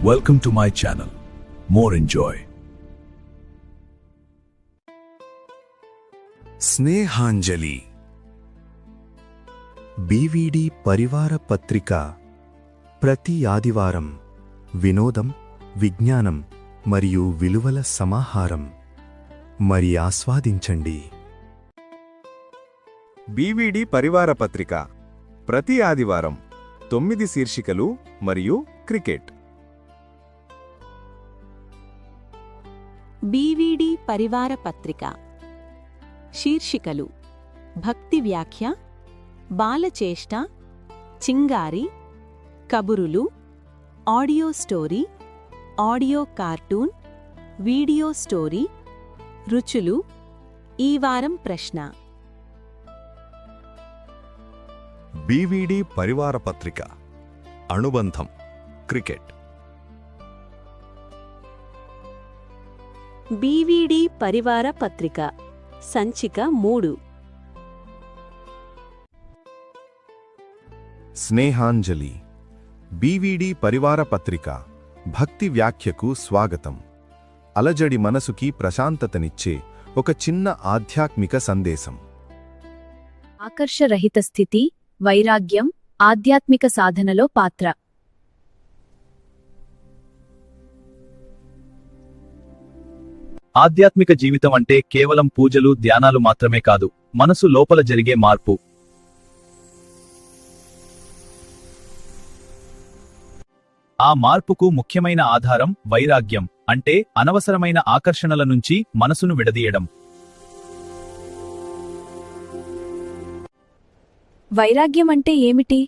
Welcome to my channel. More enjoy. Snehanjali BVD Parivara Patrika ప్రతి ఆదివారం వినోదం, విజ్ఞానం మరియు విలువల సమాహారం. మరి ఆస్వాదించండి. బీవీడీ పరివార పత్రిక ప్రతి ఆదివారం 9 శీర్షికలు మరియు క్రికెట్. బీవీడీ పరివార పత్రిక శీర్షికలు: భక్తి వ్యాఖ్య, బాలచేష్ట, చింగారి, కబురులు, audio story, audio cartoon, video story, రుచులు, ఈ వారం ప్రశ్న. బీవీడీ పరివార పత్రిక అనుబంధం క్రికెట్. బీవీడీ పరివార పత్రిక సంచిక 3. స్నేహాంజలి బీవీడీ పరివార పత్రిక భక్తి వ్యాఖ్యకు స్వాగతం. అలజడి మనసుకి ప్రశాంతతనిచ్చే ఒక చిన్న ఆధ్యాత్మిక సందేశం. ఆకర్షరహిత స్థితి, వైరాగ్యం, ఆధ్యాత్మిక సాధనలో పాత్ర. ఆధ్యాత్మిక జీవితం అంటే కేవలం పూజలు, ధ్యానాలు మాత్రమే కాదు, మనసు లోపల జరిగే మార్పు. ఆ మార్పుకు ముఖ్యమైన ఆధారం వైరాగ్యం, అంటే అనవసరమైన ఆకర్షణల నుంచి మనసును విడదీయడం. వైరాగ్యం అంటే ఏమిటి?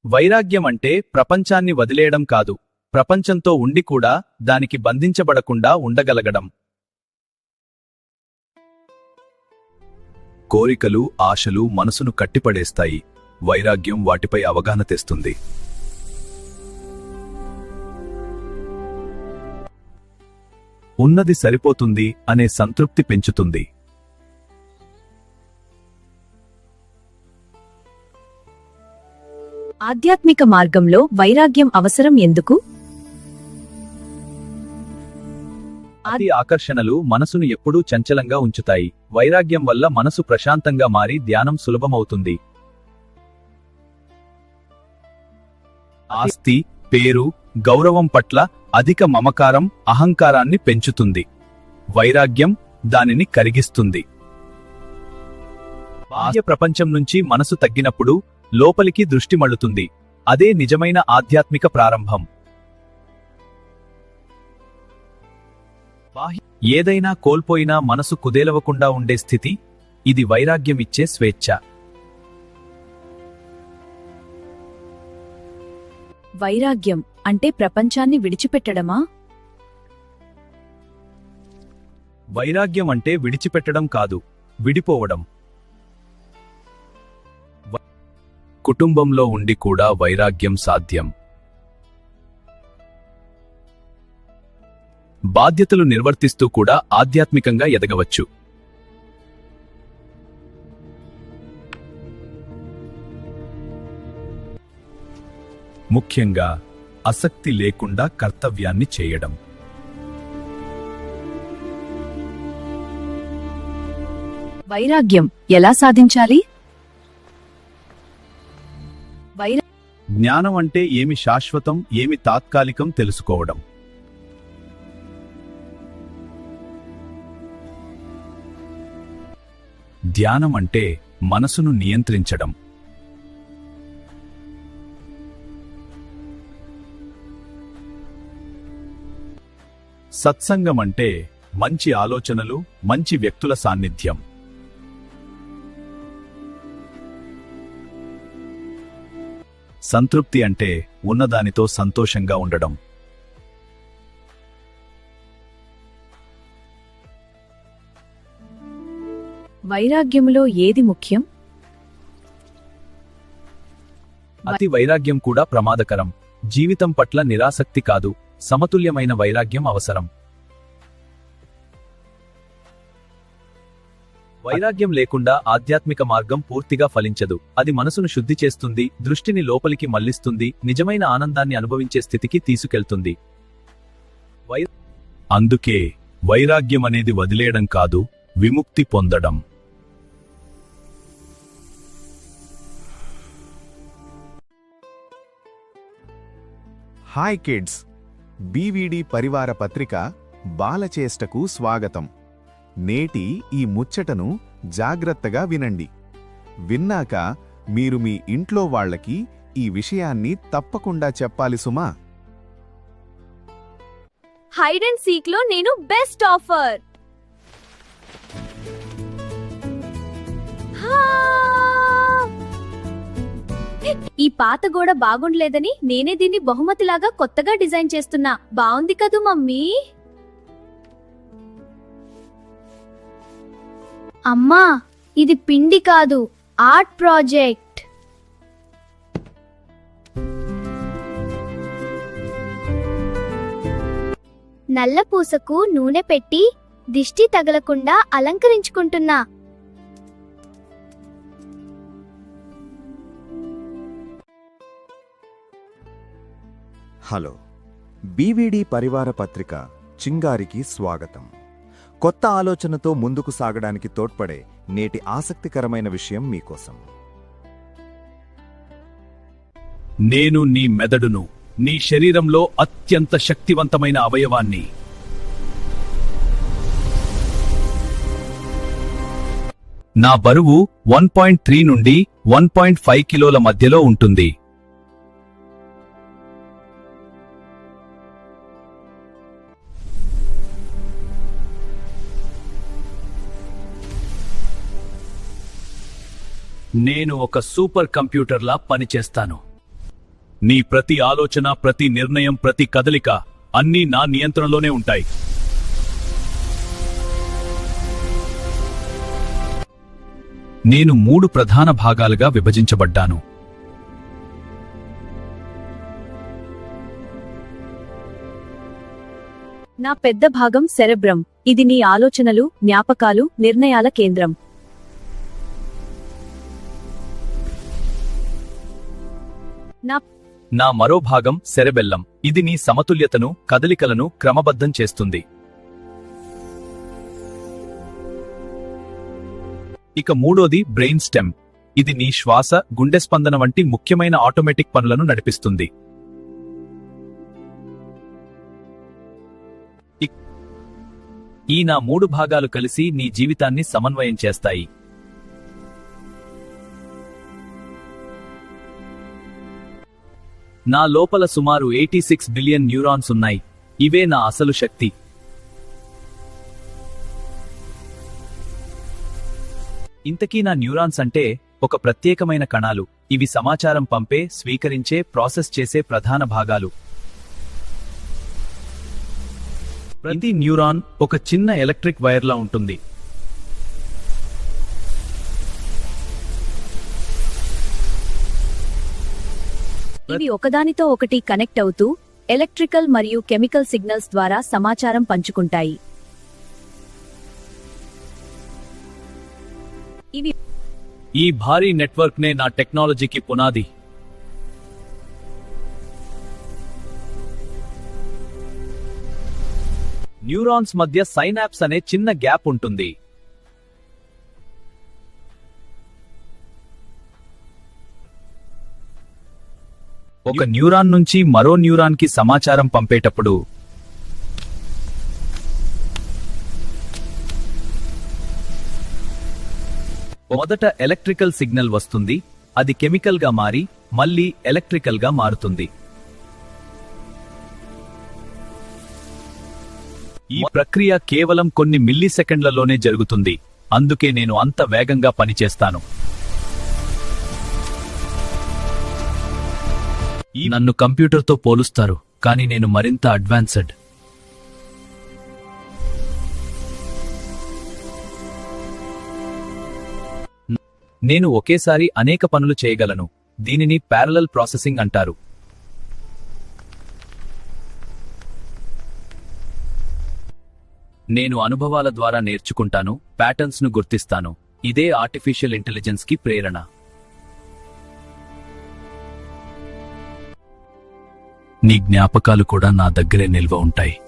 వైరాగ్యం అంటే ప్రపంచాన్ని వదిలేయడం కాదు, ప్రపంచంతో ఉండి కూడా దానికి బంధించబడకుండా ఉండగలగడం. కోరికలు, ఆశలు మనసును కట్టిపడేస్తాయి. వైరాగ్యం వాటిపై అవగాహన తెస్తుంది. ఉన్నది సరిపోతుంది అనే సంతృప్తి పెంచుతుంది. ఆధ్యాత్మిక మార్గంలో వైరాగ్యం అవసరం ఎందుకు? అతి ఆకర్షణలు మనసును ఎప్పుడూ చంచలంగా ఉంచుతాయి. వైరాగ్యం వల్ల మనసు ప్రశాంతంగా మారి ధ్యానం సులభమవుతుంది. ఆస్తి, పేరు, గౌరవం పట్ల అధిక మమకారం అహంకారాన్ని పెంచుతుంది. వైరాగ్యం దానిని కరిగిస్తుంది. బాహ్య ప్రపంచం నుంచి మనసు తగ్గినప్పుడు లోపలికి దృష్టి మళ్ళుతుంది. అదే నిజమైన ఆధ్యాత్మిక ప్రారంభం. ఏదైనా కోల్పోయినా మనసు కుదేలవకుండా ఉండే స్థితి, ఇది వైరాగ్యమిచ్చే స్వేచ్ఛ. వైరాగ్యం అంటే ప్రపంచాన్ని విడిచిపెట్టడమా? వైరాగ్యం అంటే విడిచిపెట్టడం కాదు, విడిపోవడం. కుటుంబంలో ఉండి కూడా వైరాగ్యం సాధ్యం. బాధ్యతలు నిర్వర్తిస్తూ కూడా ఆధ్యాత్మికంగా ఎదగవచ్చు. ముఖ్యంగా ఆసక్తి లేకుండా కర్తవ్యాన్ని చేయడం. వైరాగ్యం ఎలా సాధించాలి? జ్ఞానం అంటే ఏమి శాశ్వతం, ఏమి తాత్కాలికం తెలుసుకోవడం. ధ్యానం అంటే మనసును నియంత్రించడం. సత్సంగం అంటే మంచి ఆలోచనలు, మంచి వ్యక్తుల సాన్నిధ్యం. సంతృప్తి అంటే ఉన్నదానితో సంతోషంగా ఉండడం. వైరాగ్యంలో ఏది ముఖ్యం? అతి వైరాగ్యం కూడా ప్రమాదకరం. జీవితం పట్ల నిరాసక్తి కాదు, సమతుల్యమైన వైరాగ్యం అవసరం. వైరాగ్యం లేకుండా ఆధ్యాత్మిక మార్గం పూర్తిగా ఫలించదు. అది మనసును శుద్ధి చేస్తుంది, దృష్టిని లోపలికి మళ్లిస్తుంది, నిజమైన ఆనందాన్ని అనుభవించే స్థితికి తీసుకెళ్తుంది. అందుకే వైరాగ్యం అనేది వదిలేయడం కాదు, విముక్తి పొందడం. హాయ్ కిడ్స్, బీవీడీ పరివార పత్రిక బాలచేష్టకు స్వాగతం. నేటి ఈ ముచ్చటను జాగ్రత్తగా వినండి. విన్నాక మీరు మీ ఇంట్లో వాళ్ళకి ఈ విషయాన్ని తప్పకుండా చెప్పాలి సుమా. హైడ్ అండ్ సీక్ లో నేను బెస్ట్ ఆఫర్. ఈ పాత గోడ బాగుండలేదని నేనే దీన్ని బహుమతిలాగా కొత్తగా డిజైన్ చేస్తున్నా. బాగుంది కదూ మమ్మీ? అమ్మా, ఇది పిండి కాదు, ఆర్ట్ ప్రాజెక్ట్. నల్ల పూసకు నూనె పెట్టి దిష్టి తగలకుండా అలంకరించుకుంటున్నా. హలో, బీవీడీ పరివార పత్రిక చింగారికి స్వాగతం. కొత్త ఆలోచనతో ముందుకు సాగడానికి తోడ్పడే నేటి ఆసక్తికరమైన విషయం మీకోసం. నేను నీ మెదడును, నీ శరీరంలో అత్యంత శక్తివంతమైన అవయవాన్ని. నా బరువు 1.3 నుండి 1.5 కిలోల మధ్యలో ఉంటుంది. నేను ఒక సూపర్ కంప్యూటర్లా పనిచేస్తాను. నీ ప్రతి ఆలోచన, ప్రతి నిర్ణయం, ప్రతి కదలిక అన్నీ నా నియంత్రణలోనే ఉంటాయి. నేను 3 ప్రధాన భాగాలుగా విభజించబడ్డాను. నా పెద్ద భాగం సెరెబ్రమ్. ఇది నీ ఆలోచనలు, జ్ఞాపకాలు, నిర్ణయాల కేంద్రం. నా మరో భాగం సెరెబెల్లం. ఇది నీ సమతుల్యతను, కదలికలను క్రమబద్ధం చేస్తుంది. ఇక మూడోది బ్రెయిన్ స్టెమ్. ఇది నీ శ్వాస, గుండె స్పందన వంటి ముఖ్యమైన ఆటోమేటిక్ పనులను నడిపిస్తుంది. ఈ నా 3 భాగాలు కలిసి నీ జీవితాన్ని సమన్వయం చేస్తాయి. నా లోపల సుమారు 86 బిలియన్ న్యూరాన్స్ ఉన్నాయి. ఇవే నా అసలు శక్తి. ఇంతకీ నా న్యూరాన్స్ అంటే ఒక ప్రత్యేకమైన కణాలు. ఇవి సమాచారం పంపే, స్వీకరించే, ప్రాసెస్ చేసే ప్రధాన భాగాలు. ప్రతి న్యూరాన్ ఒక చిన్న ఎలక్ట్రిక్ వైర్లా ఉంటుంది. ఇవి ఒకదానితో ఒకటి కనెక్ట్ అవుతూ ఎలక్ట్రికల్ మరియు కెమికల్ సిగ్నల్స్ ద్వారా సమాచారం పంచుకుంటాయి. ఈ భారీ నెట్వర్క్ నే నా టెక్నాలజీకి పునాది. న్యూరాన్స్ మధ్య సైనాప్స్ అనే చిన్న గ్యాప్ ఉంటుంది. ఒక న్యూరాన్ నుంచి మరో న్యూరాన్ కి సమాచారం పంపేటప్పుడు మొదట ఎలక్ట్రికల్ సిగ్నల్ వస్తుంది. అది కెమికల్ గా మారి మళ్ళీ ఎలక్ట్రికల్ గా మారుతుంది. ఈ ప్రక్రియ కేవలం కొన్ని మిల్లీసెకండ్లలోనే జరుగుతుంది. అందుకే నేను అంత వేగంగా పనిచేస్తాను. నన్ను కంప్యూటర్తో పోలుస్తారు, కానీ నేను మరింత అడ్వాన్స్డ్. నేను ఒకేసారి అనేక పనులు చేయగలను. దీనిని ప్యారలల్ ప్రాసెసింగ్ అంటారు. నేను అనుభవాల ద్వారా నేర్చుకుంటాను, ప్యాటర్న్స్ ను గుర్తిస్తాను. ఇదే ఆర్టిఫిషియల్ ఇంటెలిజెన్స్ కి ప్రేరణ. నీ జ్ఞాపకాలు కూడా నా దగ్గరే నిల్వ ఉంటాయి.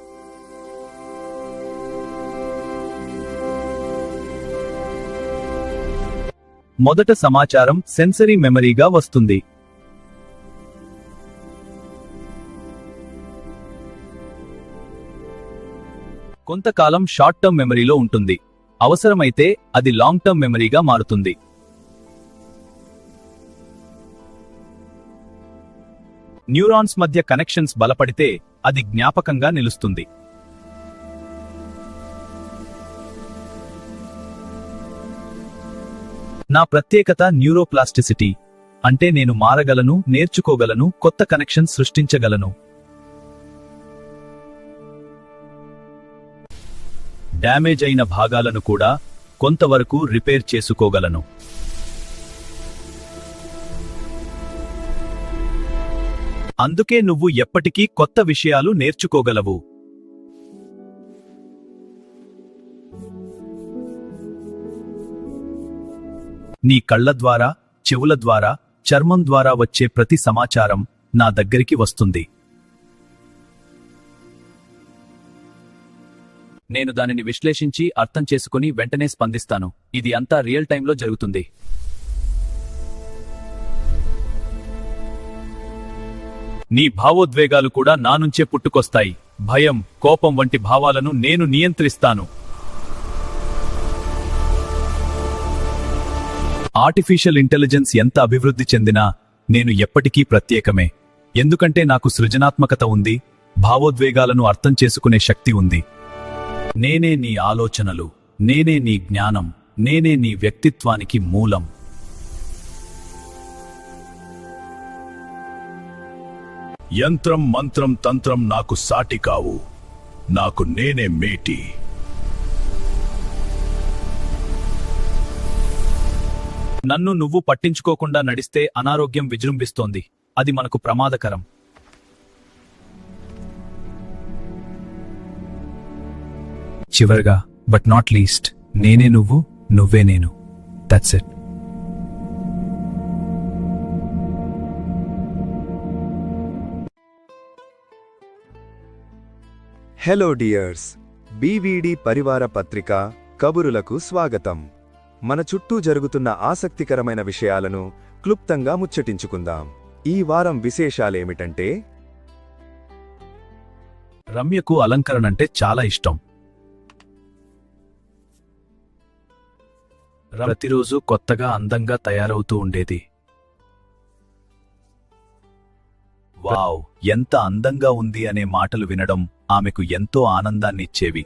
మొదట సమాచారం సెన్సరీ మెమరీగా వస్తుంది. కొంతకాలం షార్ట్ టర్మ్ మెమరీలో ఉంటుంది. అవసరమైతే అది లాంగ్ టర్మ్ మెమరీగా మారుతుంది. న్యూరాన్స్ మధ్య కనెక్షన్స్ బలపడితే అది జ్ఞాపకంగా నిలుస్తుంది. నా ప్రత్యేకత న్యూరోప్లాస్టిసిటీ. అంటే నేను మారగలను, నేర్చుకోగలను, కొత్త కనెక్షన్స్ సృష్టించగలను. డ్యామేజ్ అయిన భాగాలను కూడా కొంతవరకు రిపేర్ చేసుకోగలను. అందుకే నువ్వు ఎప్పటికీ కొత్త విషయాలు నేర్చుకోగలవు. నీ కళ్ళ ద్వారా, చెవుల ద్వారా, చర్మం ద్వారా వచ్చే ప్రతి సమాచారం నా దగ్గరికి వస్తుంది. నేను దానిని విశ్లేషించి అర్థం చేసుకుని వెంటనే స్పందిస్తాను. ఇది అంతా రియల్ టైంలో జరుగుతుంది. నీ భావోద్వేగాలు కూడా నా నుంచే పుట్టుకొస్తాయి. భయం, కోపం వంటి భావాలను నేను నియంత్రిస్తాను. ఆర్టిఫిషియల్ ఇంటెలిజెన్స్ ఎంత అభివృద్ధి చెందినా నేను ఎప్పటికీ ప్రత్యేకమే. ఎందుకంటే నాకు సృజనాత్మకత ఉంది, భావోద్వేగాలను అర్థం చేసుకునే శక్తి ఉంది. నేనే నీ ఆలోచనలు, నేనే నీ జ్ఞానం, నేనే నీ వ్యక్తిత్వానికి మూలం. యంత్రం మంత్రం తంత్రం నాకు సాటి కావు. నాకు నేనే మేటి. నన్ను నువ్వు పట్టించుకోకుండా నడిస్తే అనారోగ్యం విజృంభిస్తోంది. అది మనకు ప్రమాదకరం. చివరగా బట్ నాట్ లీస్ట్, నేనే నువ్వు, నువ్వే నేను. That's it. Hello dears, BVD Parivara పత్రిక కబురులకు స్వాగతం. మన చుట్టూ జరుగుతున్న ఆసక్తికరమైన విషయాలను క్లుప్తంగా ముచ్చటించుకుందాం. ఈ వారం విశేషాలేమిటంటే, రమ్యకు అలంకరణంటే చాలా ఇష్టం. ప్రతిరోజు కొత్తగా అందంగా తయారవుతూ ఉండేది. వావ్, ఎంత అందంగా ఉంది అనే మాటలు వినడం ఆమెకు ఎంతో ఆనందాన్నిచ్చేవి.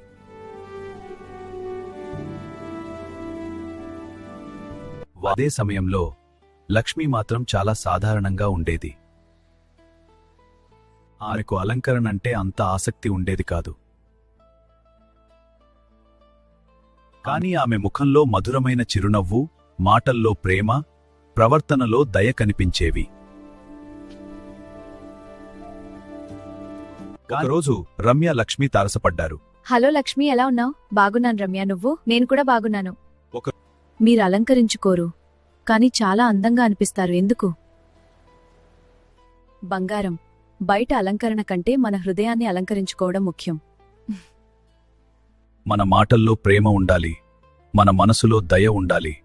అదే సమయంలో లక్ష్మి మాత్రం చాలా సాధారణంగా ఉండేది. ఆమెకు అలంకరణంటే అంత ఆసక్తి ఉండేది కాదు. కానీ ఆమె ముఖంలో మధురమైన చిరునవ్వు, మాటల్లో ప్రేమ, ప్రవర్తనలో దయ కనిపించేవి. ఒకరోజు రమ్య, లక్ష్మి తారసపడ్డారు. హలో లక్ష్మి, ఎలా ఉన్నావు? బాగున్నాను రమ్య, నువ్వు? నేను కూడా బాగున్నాను. ఒక- మీరు అలంకరించుకోరు, కానీ చాలా అందంగా అనిపిస్తారు. ఎందుకు? బంగారం, బయట అలంకరణ కంటే మన హృదయాన్ని అలంకరించుకోవడం ముఖ్యం. మన మాటల్లో ప్రేమ ఉండాలి, మన మనసులో దయ ఉండాలి,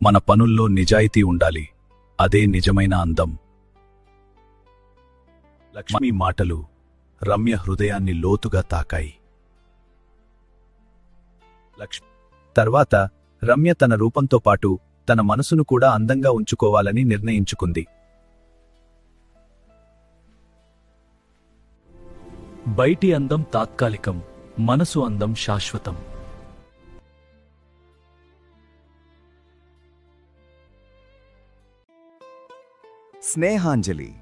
మన పనుల్లో నిజాయితీ ఉండాలి. అదే నిజమైన అందం. లక్ష్మి మాటలు రమ్య హృదయాన్ని లోతుగా తాకాయి. తర్వాత రమ్య తన రూపంతో పాటు తన మనసును కూడా అందంగా ఉంచుకోవాలని నిర్ణయించుకుంది. బయటి అందం తాత్కాలికం, మనసు అందం శాశ్వతం. స్నేహాంజలి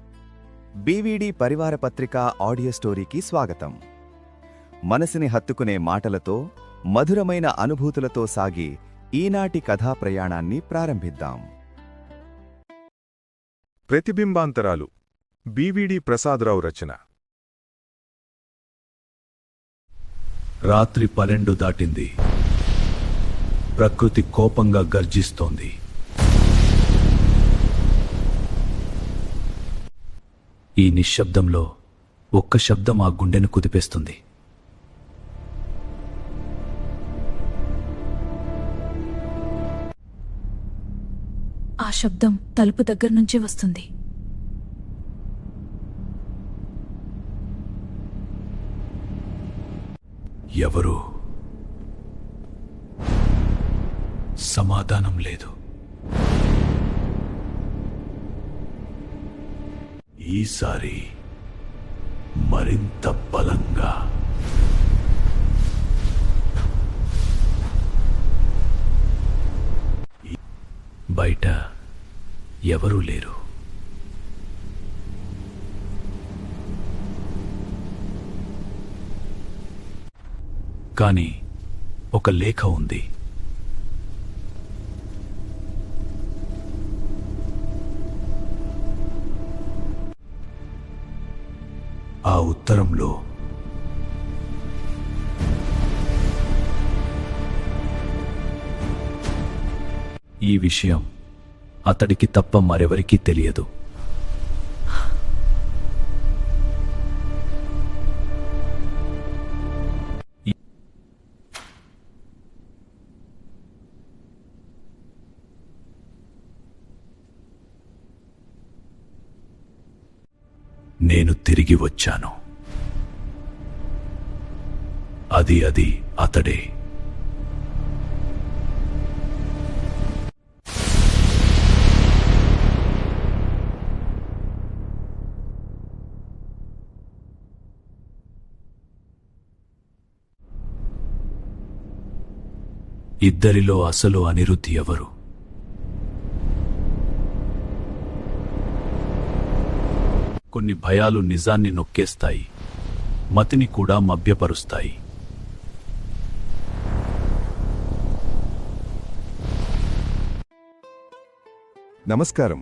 బీవీడీ పరివార పత్రిక ఆడియో స్టోరీకి స్వాగతం. మనసుని హత్తుకునే మాటలతో, మధురమైన అనుభూతులతో సాగి ఈనాటి కథా ప్రయాణాన్ని ప్రారంభిద్దాం. ప్రతిబింబాంతరాలు, బీవీడీ ప్రసాదరావు రచన. రాత్రి 12 దాటింది. ప్రకృతి కోపంగా గర్జిస్తోంది. ఈ నిశ్శబ్దంలో ఒక్క శబ్దం ఆ గుండెను కుదిపేస్తుంది. ఆ శబ్దం తలుపు దగ్గర నుంచి వస్తుంది. ఎవరు? సమాధానం లేదు. ఈసారి మరింత బలంగా. బయట ఎవరూ లేరు. కానీ ఒక లేఖ ఉంది. ఆ ఉత్తరంలో ఈ విషయం అతడికి తప్ప మరెవరికీ తెలియదు. నేను తిరిగి వచ్చాను. అది అతడే. ఇద్దరిలో అసలు అనిరుద్ధ్ ఎవరు? కొన్ని భయాలు నిజాన్ని నొక్కేస్తాయి, మతిని కూడా మభ్యపరుస్తాయి. నమస్కారం.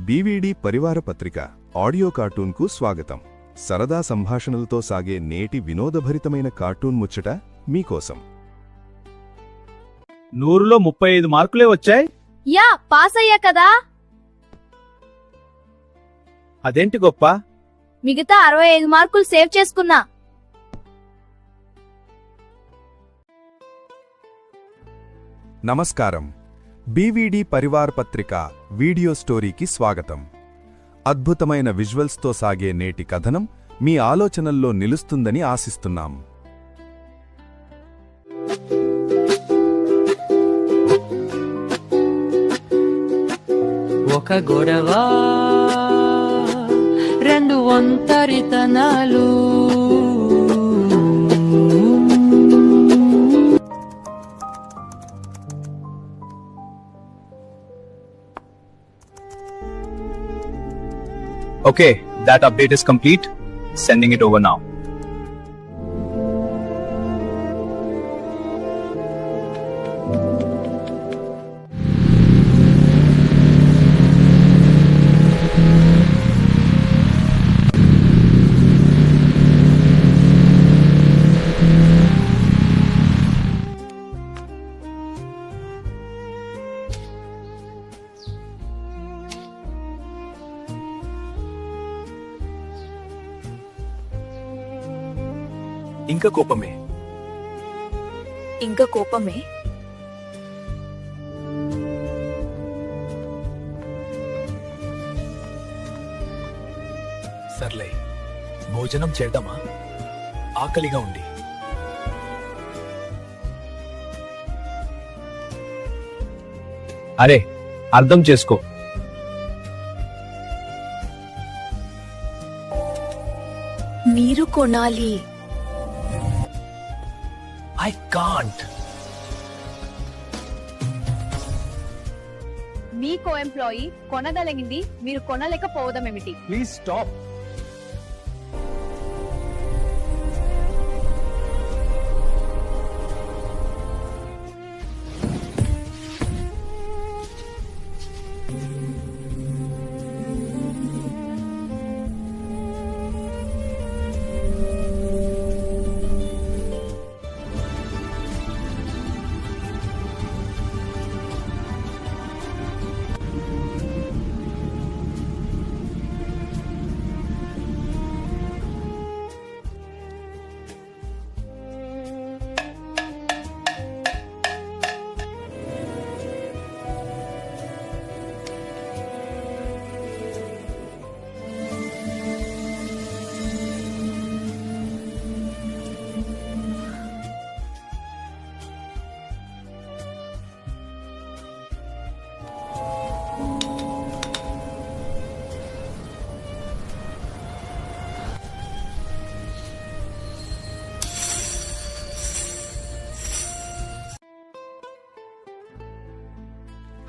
బీవీడీ పరివార పత్రిక ఆడియో కార్టూన్కు స్వాగతం. సరదా సంభాషణలతో సాగే నేటి వినోదభరితమైన కార్టూన్ ముచ్చట మీకోసం. 100లో 35 మార్కులే వచ్చాయి. యా, పాస్ అయ్యా కదా. అదేంటి గొప్ప? మిగతా 65 మార్కులు సేవ్ చేసుకున్నా. నమస్కారం. బీవీడీ పరివార పత్రిక వీడియో స్టోరీకి స్వాగతం. అద్భుతమైన విజువల్స్తో సాగే నేటి కథనం మీ ఆలోచనల్లో నిలుస్తుందని ఆశిస్తున్నాం. ఒక గొడవ, రెండు ఒంటరితనాలు. Okay, that update is complete. Sending it over now. ఇంకా కోపమే. ఇంకా కోపమే. సర్లే, భోజనం చేద్దామా? ఆకలిగా ఉంది. అరే, అర్థం చేసుకో. మీరు కొనాలి. I can't. మీకో ఎంప్లాయీ కొనగలిగింది మీరు కొనలేకపోవడమేమిటి? Please stop.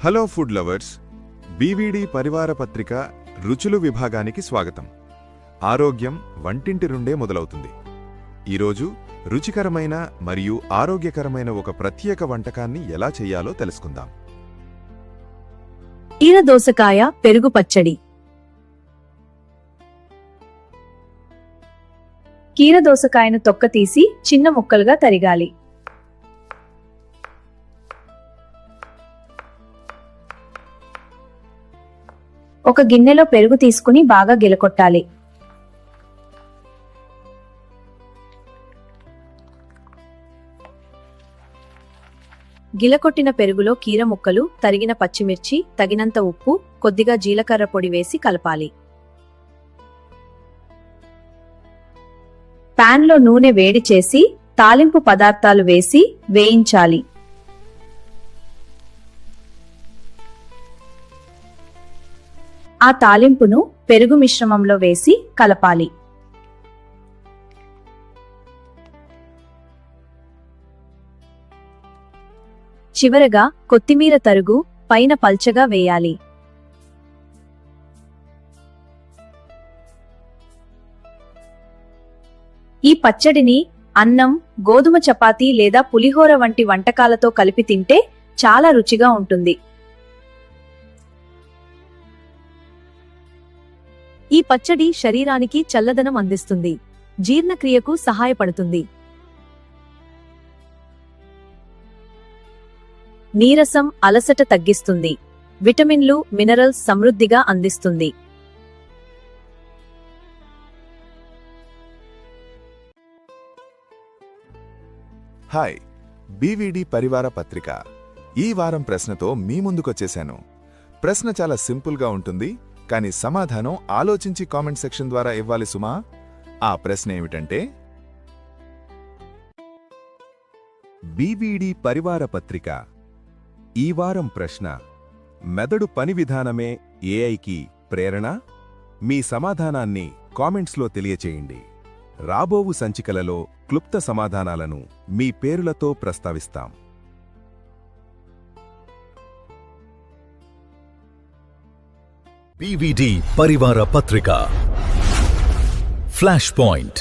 Hello food lovers, BVD Parivara Patrika రుచులు విభాగానికి స్వాగతం. ఆరోగ్యం వంటింటి నుండే మొదలవుతుంది. ఈరోజు రుచికరమైన మరియు ఆరోగ్యకరమైన ఒక ప్రత్యేక వంటకాన్ని ఎలా చెయ్యాలో తెలుసుకుందాం. కీరదోసకాయ పెరుగు పచ్చడి. కీరదోసకాయను తొక్క తీసి చిన్న ముక్కలుగా తరిగాలి. ఒక గిన్నెలో పెరుగు తీసుకుని బాగా గిలకొట్టాలి. గిలకొట్టిన పెరుగులో కీర ముక్కలు, తరిగిన పచ్చిమిర్చి, తగినంత ఉప్పు, కొద్దిగా జీలకర్ర పొడి వేసి కలపాలి. పాన్లో నూనె వేడి చేసి తాలింపు పదార్థాలు వేసి వేయించాలి. ఆ తాలింపును పెరుగు మిశ్రమంలో వేసి కలపాలి. చివరగా కొత్తిమీర తరుగు పైన పల్చగా వేయాలి. ఈ పచ్చడిని అన్నం, గోధుమ చపాతీ లేదా పులిహోర వంటి వంటకాలతో కలిపి తింటే చాలా రుచిగా ఉంటుంది. ఈ పచ్చడి శరీరానికి చల్లదనం అందిస్తుంది, జీర్ణక్రియకు సహాయపడుతుంది, నీరసం, అలసట తగ్గిస్తుంది, విటమిన్లు, మినరల్స్ సమృద్ధిగా అందిస్తుంది. హాయ్, బీవీడీ పరివార పత్రిక ఈ వారం ప్రశ్నతో మీ ముందుకొచ్చేశాను. ప్రశ్న చాలా సింపుల్గా ఉంటుంది, కానీ సమాధానం ఆలోచించి కామెంట్ సెక్షన్ ద్వారా ఇవ్వాలి సుమా. ఆ ప్రశ్న ఏమిటంటే, బీవీడీ పరివార పత్రిక ఈ వారం ప్రశ్న: మెదడు పని విధానమే ఏఐకి ప్రేరణ? మీ సమాధానాన్ని కామెంట్స్లో తెలియచేయండి. రాబోవు సంచికలలో క్లుప్త సమాధానాలను మీ పేరులతో ప్రస్తావిస్తాం. బీవీడీ పరివార పత్రిక flash point.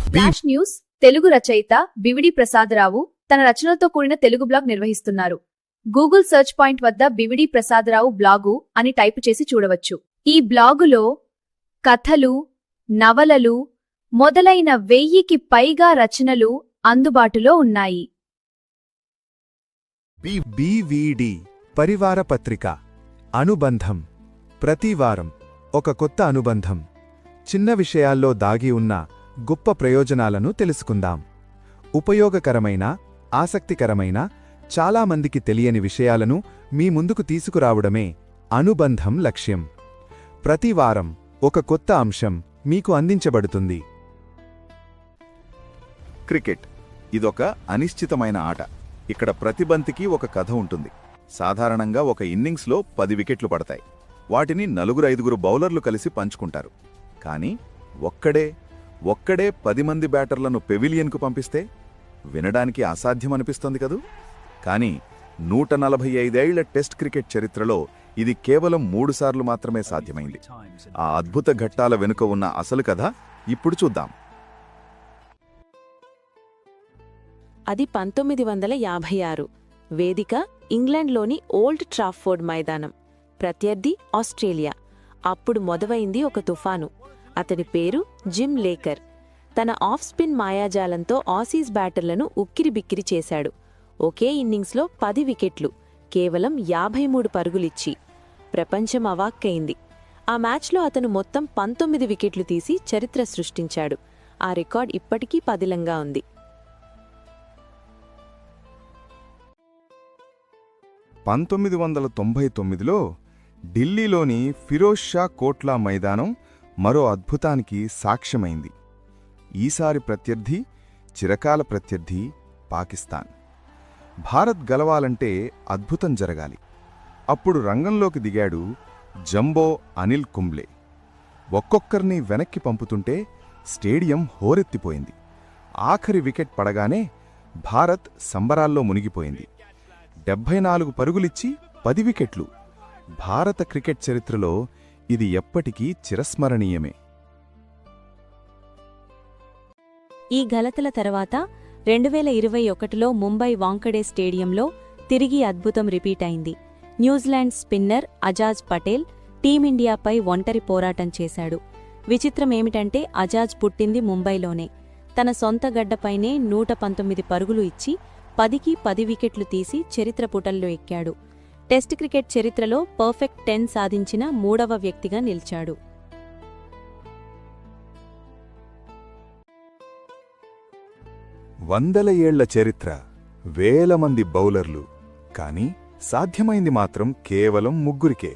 Flash news Telugu రచయిత బివిడి ప్రసాదరావు తన రచనలతో కూడిన తెలుగు బ్లాగ్ నిర్వహిస్తున్నారు. గూగుల్ సెర్చ్ పాయింట్ వద్ద బివిడి ప్రసాదరావు బ్లాగు అని టైపు చేసి చూడవచ్చు. ఈ బ్లాగులో కథలు, నవలలు మొదలైన 1000కి పైగా రచనలు అందుబాటులో ఉన్నాయి. బీవీడీ పరివార పత్రిక అనుబంధం. ప్రతి వారం ఒక కొత్త అనుబంధం. చిన్న విషయాల్లో దాగి ఉన్న గొప్ప ప్రయోజనాలను తెలుసుకుందాం. ఉపయోగకరమైన, ఆసక్తికరమైన, చాలామందికి తెలియని విషయాలను మీ ముందుకు తీసుకురావడమే అనుబంధం లక్ష్యం. ప్రతి వారం ఒక కొత్త అంశం మీకు అందించబడుతుంది. క్రికెట్ ఇదొక అనిశ్చితమైన ఆట. ఇక్కడ ప్రతి బంతికి ఒక కథ ఉంటుంది. సాధారణంగా ఒక ఇన్నింగ్స్లో 10 వికెట్లు పడతాయి. వాటిని 4-5 బౌలర్లు కలిసి పంచుకుంటారు. కానీ ఒక్కడే 10 మంది బ్యాటర్లను పెవిలియన్కు పంపిస్తే వినడానికి అసాధ్యమనిపిస్తోంది కదూ. కానీ 145 ఏళ్ల టెస్ట్ క్రికెట్ చరిత్రలో ఇది కేవలం 3 సార్లు మాత్రమే సాధ్యమైంది. ఆ అద్భుత ఘట్టాల వెనుక ఉన్న అసలు కథ ఇప్పుడు చూద్దాం. అది 1956. వేదిక ఇంగ్లాండ్లోని ఓల్డ్ ట్రాఫోర్డ్ మైదానం. ప్రత్యర్థి ఆస్ట్రేలియా. అప్పుడు మొదలైంది ఒక తుఫాను. అతని పేరు జిమ్ లేకర్. తన ఆఫ్ స్పిన్ మాయాజాలంతో ఆసీస్ బ్యాటర్లను ఉక్కిరిబిక్కిరి చేశాడు. ఒకే ఇన్నింగ్స్లో 10 వికెట్లు, కేవలం 53 పరుగులిచ్చి. ప్రపంచం అవాక్కైంది. ఆ మ్యాచ్లో అతను మొత్తం 19 వికెట్లు తీసి చరిత్ర సృష్టించాడు. ఆ రికార్డ్ ఇప్పటికీ పదిలంగా ఉంది. 1999లో ఢిల్లీలోని ఫిరోజ్ షా కోట్లా మైదానం మరో అద్భుతానికి సాక్ష్యమైంది. ఈసారి ప్రత్యర్థి చిరకాల ప్రత్యర్థి పాకిస్తాన్. భారత్ గెలవాలంటే అద్భుతం జరగాలి. అప్పుడు రంగంలోకి దిగాడు జంబో అనిల్ కుంబ్లే. ఒక్కొక్కరిని వెనక్కి పంపుతుంటే స్టేడియం హోరెత్తిపోయింది. ఆఖరి వికెట్ పడగానే భారత్ సంబరాల్లో మునిగిపోయింది. 74 పరుగులిచ్చి 10 వికెట్లు. భారత క్రికెట్ చరిత్రలో ఇది ఎప్పటికీ చిరస్మరణీయమే. ఈ ఘనతల తర్వాత 2021లో ముంబై వాంకడే స్టేడియంలో తిరిగి అద్భుతం రిపీట్ అయింది. న్యూజిలాండ్ స్పిన్నర్ అజాజ్ పటేల్ టీమిండియాపై ఒంటరి పోరాటం చేశాడు. విచిత్రమేమిటంటే అజాజ్ పుట్టింది ముంబైలోనే. తన సొంత గడ్డపైనే 119 పరుగులు ఇచ్చి 10కి 10 వికెట్లు తీసి చరిత్ర పుటల్లో ఎక్కాడు. టెస్ట్ క్రికెట్ చరిత్రలో పర్ఫెక్ట్ 10 సాధించిన 3వ వ్యక్తిగా నిలిచాడు. వందల ఏళ్ల చరిత్ర, వేల మంది బౌలర్లు, కానీ సాధ్యమైంది మాత్రం కేవలం 3కే.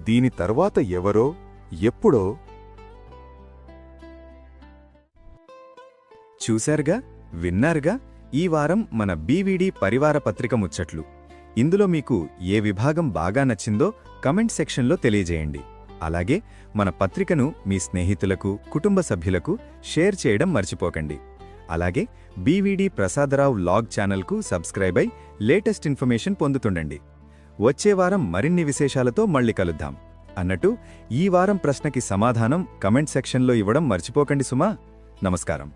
దీని తర్వాత ఎవరో, ఎప్పుడో. చూశారుగా, విన్నారుగా ఈ వారం మన బీవీడీ పరివార పత్రిక ముచ్చట్లు. ఇందులో మీకు ఏ విభాగం బాగా నచ్చిందో కమెంట్ సెక్షన్లో తెలియజేయండి. అలాగే మన పత్రికను మీ స్నేహితులకు, కుటుంబ సభ్యులకు షేర్ చేయడం మర్చిపోకండి. అలాగే బీవీడీ ప్రసాదరావు వ్లాగ్ ఛానల్కు సబ్స్క్రైబ్ అయి లేటెస్ట్ ఇన్ఫర్మేషన్ పొందుతుండండి. వచ్చే వారం మరిన్ని విశేషాలతో మళ్ళీ కలుద్దాం. అన్నట్టు ఈ వారం ప్రశ్నకి సమాధానం కమెంట్ సెక్షన్లో ఇవ్వడం మర్చిపోకండి సుమా. నమస్కారం.